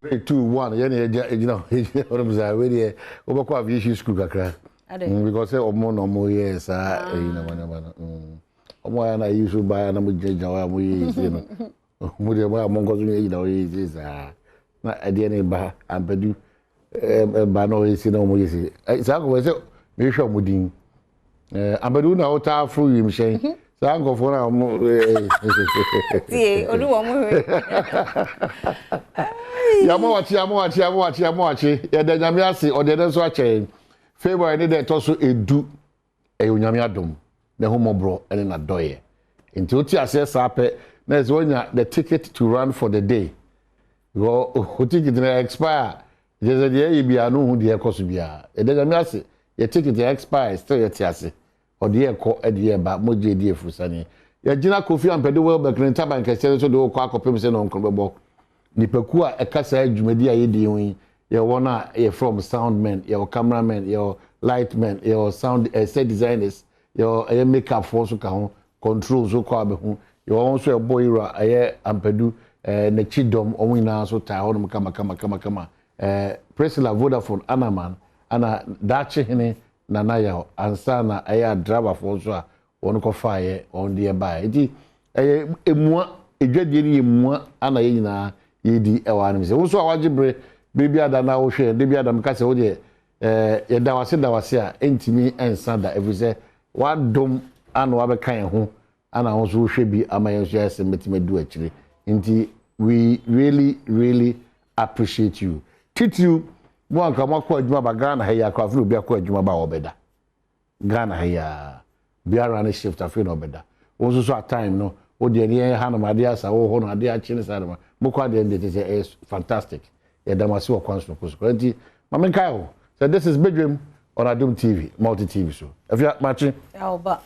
3 2 1 you know what I'm saying we dey over aviation school kakra because omo yes you know man omo ya na use buy na mo jeja wa mo yes you know mo dey ba mo ngozo you know yes na ade na ba ambadu ba no yes na mo yes sa ko we say me hwe mo din ambadu na o ta fru yim shen sa ngo fo na mo tie oluwo mo Yamawachi. Ya de nyame ase odede so ache. Favor ni de to so edu nyame adom. Ne homobro ene na doye. Nti oti ase sape na is onya the ticket to run for the day. Go ticket na expire. Je de ye bia no hu de ekoso bia. E de nyame ase ye ticket expire still ye ti ase. Ode ekọ ede ye ba moje de efusani. Ya gina Kofi Ampede Welbeck ne taban kese so de okọ akopem se no nkrobebo. Nipeku a ekasa adwumadi a yedi hu ye wona ye from soundmen ye cameramen ye lightmen ye sound set designers ye makeup for so ka ho controls so kwa be hu ye won so boy ra ye Ampedu na chidom omina so ta ho kama Priscilla Vodafone Anaman ana dachi hene na na ya ansa na ye driver for so a won ko fa ye on the buy enti emua edwadie ni emua ana ye nyina yedi ewanim se wo so awagibre bebi ada na wo hwe bebi ada mka se wo de ye dawase a entimi ensanda every say wadom ana wa be kan ho ana wo so hwe bi amayen so yase metime du akire nti we really appreciate you titu mo anka makọ adwuma ba Ghana ha ya kwa furu bi akọ adwuma ba obeda Ghana ha ya biara na shift afi na obeda wo so at time no o de ni ha no ade asa wo ho no ade a chine sa no mokwa de ndete say is fantastic ya damasi wo kwanso ko nti mamenkai ho so this is Badwam on Adom TV multi TV so if you matching ba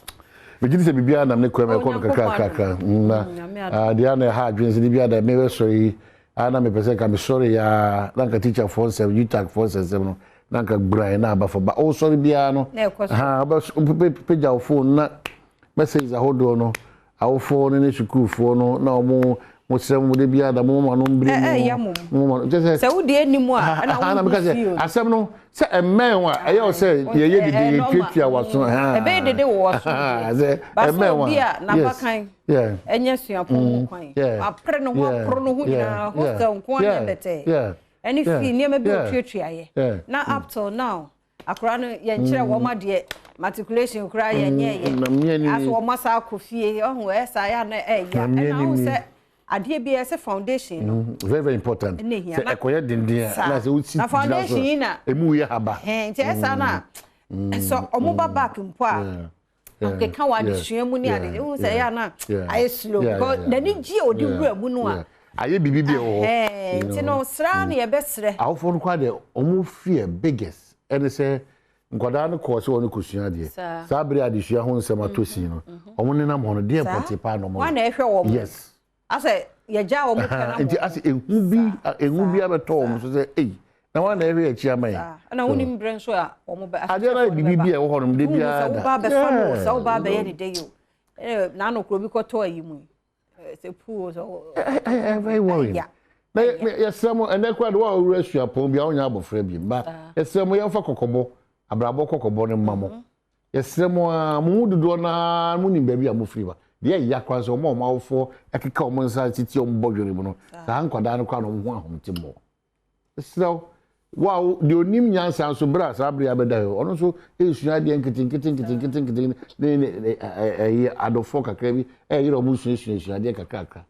me gidi se bibia na me ko me ko kakra na dia na ha adwen se bibia da me we sorry ana me pese ka me sorry ya nanka teacher for 7 you tag for 7 no nanka gbrai na ba for ba o sorry bia no ha ba peja phone na message a hodo no awo phone ne school phone no na mo sem de bia da mo ma no mbiri mo se wo de animu a na me ka se asem no se emen wa eyo se ye de twetwa waso ha ebe de wo waso emen wa bia na bakan enye suapon kwan apre no ho apro no ho nyina ho se nko na bete any fee ne me bi twetwa ye na up till now akora no ye nkire wo ma de matriculation kura ye nye ye aso wo masa akofie ohun esa ya na ya na ho se adie bi ese foundation no very important se ekoye dindin na se uti na foundation na emu ye haba nti esa na so omo ba back mpo a okay kan wa disuamu ni ade hu se ya na I slow because the ni ji odi wura mu no a aye bibi bi o nti no sra na ye besre awfo no kwa de omo fear biggest ene se nkoda no ko se woni kusua de sabri adisua ho nsem atosi no omo ne na mo no de potipa no mo wa na ehwe wo yes ase ye ja wo mo kana nti ase ehu bi abeto mo so say eh na wa na ehwe achi amai na woni mbre nso a wo mo ba ade na bibi bi e wo honom de bia da so ba be fa no so ba be ye ni de yo na no kro bi ko to ayi mu se pu so very worried na yesemo ene kwa de wa owura suapon bia onya abofra bi ba yesemo ye fa kokobo abrabo kokobo ne mamo yesemo a mu dudo na mu ni ba bi amofri ba de ya kwa so mo mawfo ekeka o monsa titi o mbodwere mu no sa nkwada no kwa no ho ahomtemo so wow de onim nyansa so bra sa bra abeda yo ono so esua de nkitin ne adofo kakra bi yiro mu sua de kakra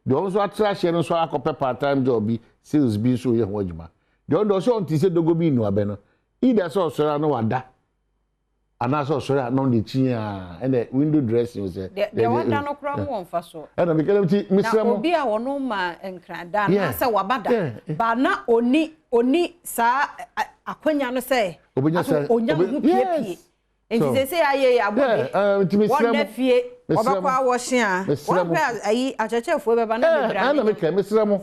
de ono so atrashe no so akopɛ part time job bi sales bi so ye ho adwuma de ono so onti se dogo bi nu abe no ida so sora no wada ana so sora no de chi a and window dressing say de wada no kra mo onfa so na me kele ti misramo obi a wono ma enkrada na se wabada ba na oni sa akwanya no se onya hu pie enti se aye abode wona fie obakwa wo hye a wona ayi achechefo beba na bebra na me kele misramo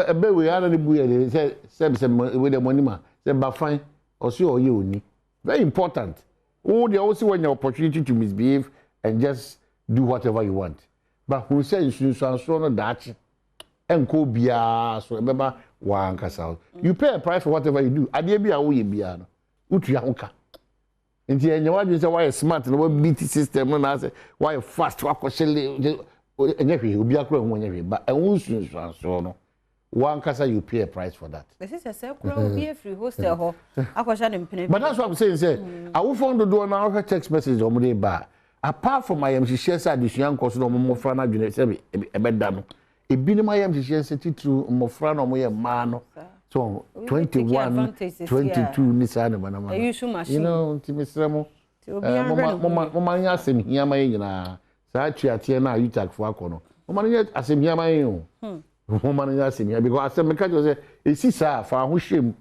ebe we ara ne buye se we de monima se ba fine osi oye oni very important. Oh, they also want your opportunity to misbehave and just do whatever you want. But who says you so no that enko bia so ebeba wa ankasa you pay a price for whatever you do ade bia wo ye bia no utua hoka nti enye wadwe say why smart no beat system no na say why fast wa koshele enye hwe obi akora hu enye hwe ba enwo sunsuanso no wa ankasa you pay a price for that this is a sekura obi free hostel ho akosha ne mpene but that's what I'm saying say awofo ndodo na ho text message o mo dey ba apart from I am share say adisua nkoso no mo fra na dwene say ebeda no ebini ma yam share say titru mo fra no mo ye ma no so 21 22 ni sa na bana ma you know timisremo mo nya asem hia ma nyina sa atuate na yutak fo akono mo nya asem hia ma yin o mo nya asem hia because asem ka jo say esi sa fa ho hwem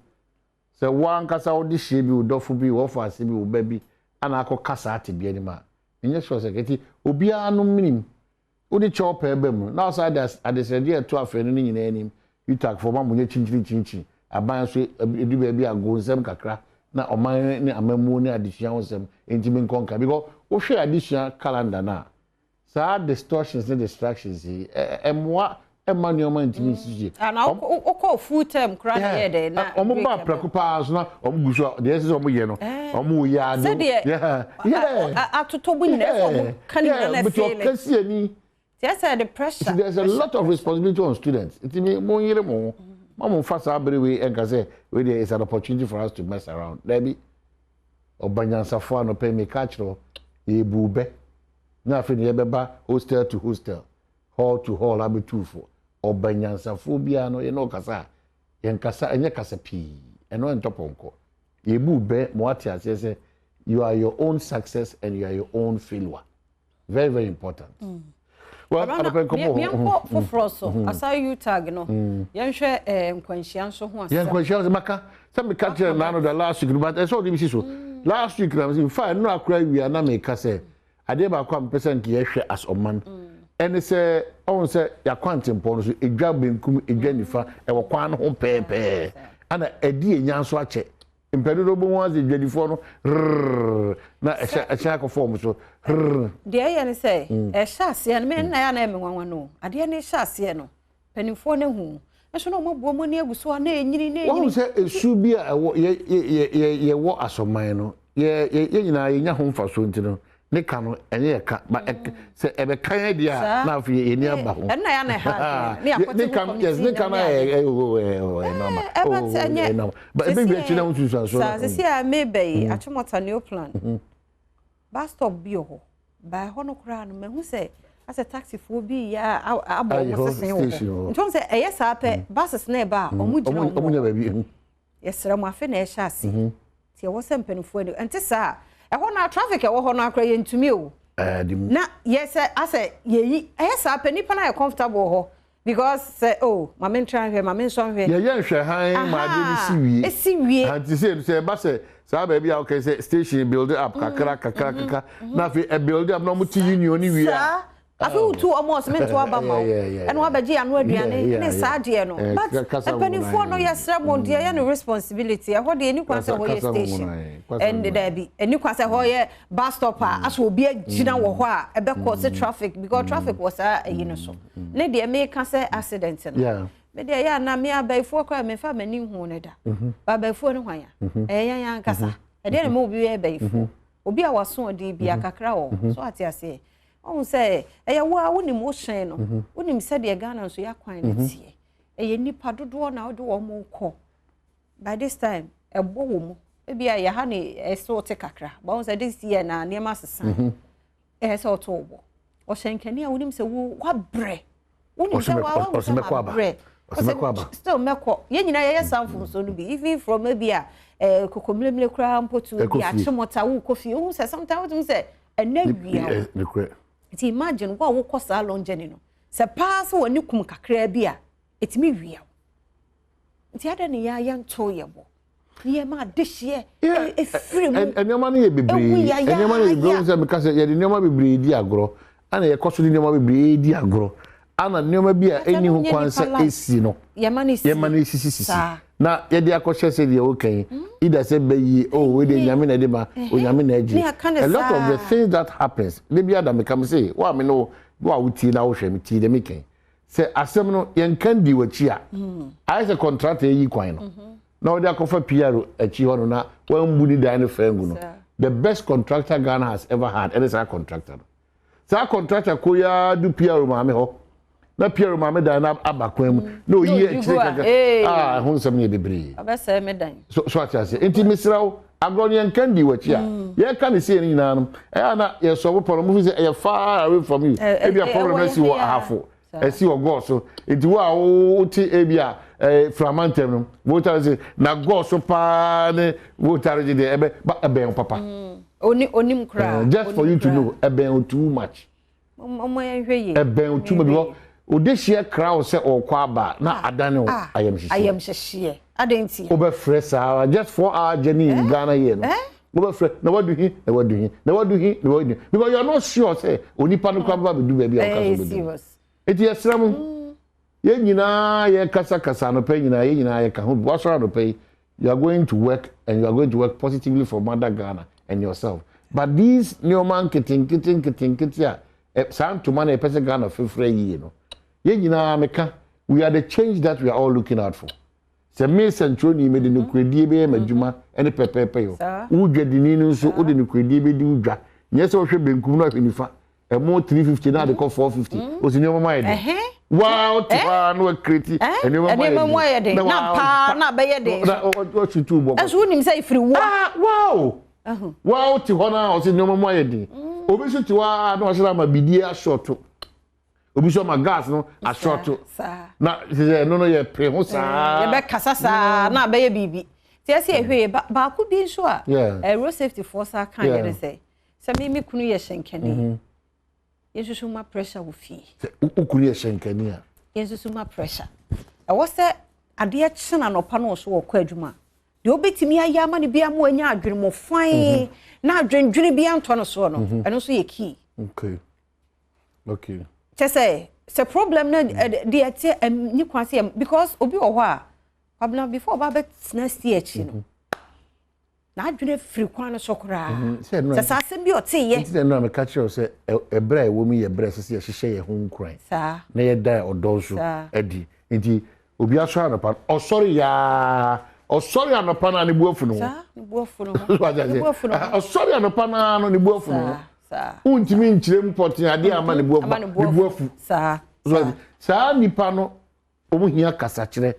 say wan kasa odi hye bi odofo bi wo fa asem bi wo ba bi ana akọ kasa ate bi ani ma enye sure say keti obi anu minim odi chopa ebe mu na so adesede eto afenu ni nyina anim yutak fo ma munye chinchiri aban so edu ba bi ago nsem kakra na oman ni amamu ni adesua nsem entimi nkonka because wo hwe adesua calendar na sa distortions and distractions emwa emmanuel entimi sije ana o full term kra na ye de na omo ba preocupa so na omo guso de ese omo ye no omo ya ado yeah atotobu ni na omo kan na feel but kasi ani the pressure there's a lot of responsibility on students it me mo yire mo mama fast abrewe enka say we there is an opportunity for us to mess around there be obanyansafo no pay me catch ro ye bube na fe ne beba hostel to hostel hall to hall abetufo obanyansafo bia no ye no kasa ye kasa enye kasa pi eno entoponko ye bube mo ati ase say you are your own success and you are your own failure very very important well I don't come for froso aside you tag no yen hwe nkwanhia nso ho asa yen nkwanhia maka some catch na no the last week but I saw them so last week na in fact no akra wi na me ka say ade ba kwa percent ye hwe as oman ene say on say ya kwantempo no so edwa benkum edwa nifa e wo kwan no ho pepe ana edi enya nso ache impedo bo wazi dwadifo no na echa akofo so de ye ne say e sha ase no me na ya na me nwanwa no ade ne sha ase no panifo ne hu eso no mo mo ne aguso na enyini na enyini wo say esu bi a ye wo asoman no ye nyina ye nya ho mfa so ntino ne ka no enye ye ka ba se ebe kan dia na afi ye ni aba ho na ya na ha ne akote yes ne ka na no but ebe bi china untu so so se a maybe achomota new plan bus stop bi ho ba ho no kra no mahu se as a taxi for bi ya abo mo sesen wo ntom se eye sa pe buses na ba omu gina omu nya ba bi yesra mo afi na e sha ase ti e wo se mpanifo ni ente sa ho na traffic e wo ho na akra ye ntumi o na yes ase ye esa pe nipa na comfortable ho because say oh ma men try here ma men so here ye nhwe han ma de ni siwie anti say ba say sa ba bia okay say station build up kakra na fi e build up no mo ti union ni wi a afi utu almost meant to abama and wa baji anu aduane ne saade no but penifo no yesra mo de ya no responsibility e ho de ni kwan say ho ye station and there be eni kwan say ho ye bus stop as obi agina wo ho a e be cause traffic because traffic was you know so ne de me ka say accident no me de ya na me abaifo kwa me fa mani hu ne da abaifo ne hwan ya yan kasa e de me obi e abaifo obi a waso de bia kakra wo so ati ase on say eya wo ni mo hyen no wonim se de Ghana so ya kwan na tie eye nipa dodo na wo wo mo kọ by this time ebo wo mo e bia ya ha ni eso te kakra ba on say this year na niam asesan so to wo o hyen kani a wonim se wo bre wonim se wa bre still meko ye nyina ye sanfo so no bi even from maybe a kokomlemle kra mpotu bi a chemota wo kofi wo say sometimes wonim se enawia ti imagine wa wo kosa long journey no se pass wo ni kum kakra bi a etimi wia ti ada ne ya yanto yebo ye ma dehye efiri mu enema ne ye bebre enema ne go se be kase ye de enema bebre di agro ana ye koso di enema bebre di agro ana enema bi a eni hu kwanse esi no ye ma ne sisi na ye de akoshe se de okay ida se bayi we de nyame na de ma o nyame na agi a lot of the things that happens they be adam come say wa me no wa wuti na wo hwe me ti de me ken say asem no yen kan di wachi a I say contractor yi kwan no na odi akofa PR achi ho no na wan budi dan no fangu no the best contractor Ghana has ever had and it's a contractor sa contractor ko ya du PR ma me ho na PR ma me dan na abakwan mu na oyi achi kaka ho nsem ne bebre abese me dan so ati ase enti misrawo agro yen kan di wachi a ye kan se ni nyina no na ye so problem mu say far away from you e be a problem na si wo ahafo esi ogo so enti wo a wo ti ebia framantem no wo tare se na go so pa ne wo tare de ebe ba ebe papa onim kra just for you to know ebe too much omo ya hweye ebe too much because odehie kra o se okwa aba na adane o ayam hye adenti obe fresh hour just 4 hour journey in Ghana here no obe fresh na what do he because you are not sure say onipa no kwa ba be do ba bia o ka so eti esram ye nyina ye kasa no pe nyina ye nyina ye ka ho wasora no pe you are going to work and you are going to work positively for Mother Ghana and yourself but these new man kitin a sam to man e person Ghana fefre yi no ye nyina meka we are the change that we are all looking out for se me centro ni me de no kwedie be madwuma ene pepepe yo udwadini ni nso ode no kwedie be di udwa nye se wo hwe benkum no afinifa emo 350 na de ko 450 osini o mama ye wow tiwa no kreti eni mama ye de na pa na be ye de o chitu bo eso nim say free wo wow ti hona osini o mama ye de obi so tiwa na o sira ma bidie a short obi so ma gas no a short na no ye pre ho sa ye be kasa sa na be ye bibi ti ase ehwe ba ku bi nso a road safety force kan ye de say se me kunu ye hyenkani yesusu ma pressure wo fi ukuri hyenkani a yesusu ma pressure e wo se ade e chena no pa no so wo kwa adwuma de obetimi aya ma ne bia mo anya adwene mo fan na adwendwene bia nto no so no eno so ye key okay se problem na de ate ni kwase because obi wo ho a problem before ba bet na see achi no na adwene free kwan so kora se sase bi oteye nti na me catch you say ebra e wo mi ye bra se ye hihye ye ho nkran sa na ye da odonso edi nti obi aso anopa osori anopa na ne buafu no sa ne buafu no osori anopa na no ne buafu no sa untimi nkyirem potin ade ama ne buafu sa nipa no omu hia kasa kire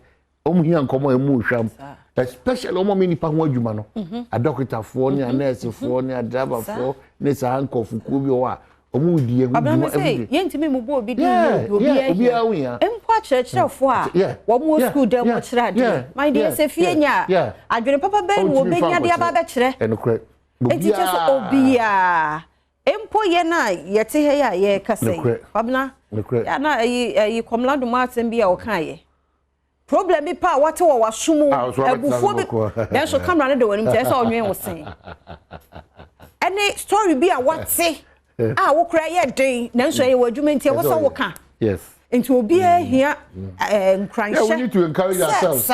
omu hia nkomo emu hwam especially omo mi nipa ho adwuma no a doctor for ni a nurse for ni a driver for ni sa hankofu ku bi o a omu die hu dwuma everyday yentimi mu bo obi di obi awia empo a churchfo a wo mo school dem mo kire ade my dear se fie nya adwene papa ben wo be nya de aba be kire enokre enti so obi a empo ye na ye te he ya ye kasai babna ya na yi komlando ma atem bi a o kan ye problem bi pa wate wo wasumu agufo bi den so camera ne de wanim te so onwen wo sen any story bi a wate wo kra ye den nan so ye wadwuma nti wo so wo kan yes nti obi ahia nkranhye we need to encourage ourselves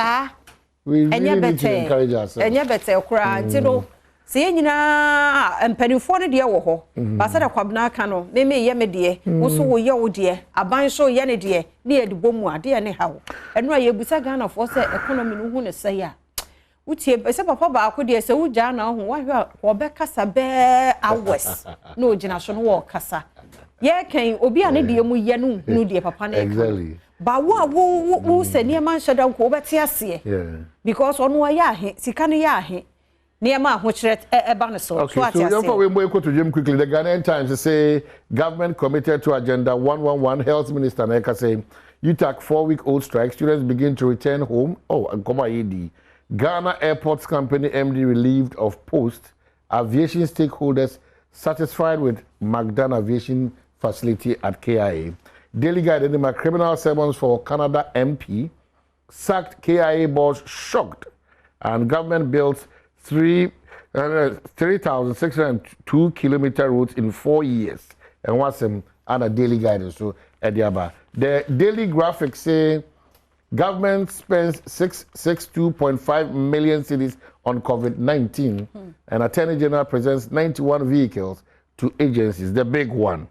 we really need to encourage ourselves enya better kra nti no se ye nyina empanifo ne de wo ho ba sa da kwabna aka no me ye me de wo so wo ye wo de aban so ye ne de ne ye de bomu ade ne hawo eno aye busa Ghana for say economy no hu ne say a wutie se papa ba ko de se wuja na ho wa hwa wo be kasa be hours no ogina so no wo kasa ye kan obi a ne de mu ye no hu de papa ne exactly ba wo se ne man shada ko beti ase because ono ya ahe sika ne ya ahe Okay, so we go to Jim quickly. The Ghanaian Times say government committed to Agenda 111. Health Minister Neka say UTAC 4-week-old strike. Students begin to return home. Oh, and come AD. Ghana Airports Company MD relieved of post. Aviation stakeholders satisfied with Magdan Aviation Facility at KIA. Daily Guide in my criminal sermons for Canada MP. Sacked KIA boss shocked. And government built 3,602 kilometer routes in 4 years. And what's and a daily guidance. So, the daily graphics say government spends 662.5 million cedis on COVID-19, and Attorney General presents 91 vehicles to agencies. The big one,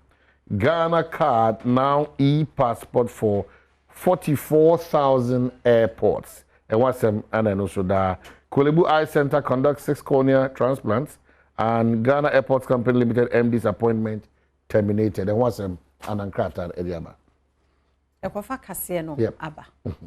Ghana card now e-passport for 44,000 airports. And what's them and then also the Kolebu Eye Center conducts 6 cornea transplants, and Ghana Airports Company Limited MD's appointment terminated. And what's them and Ankrata Ediaba. Ekofa kase no aba.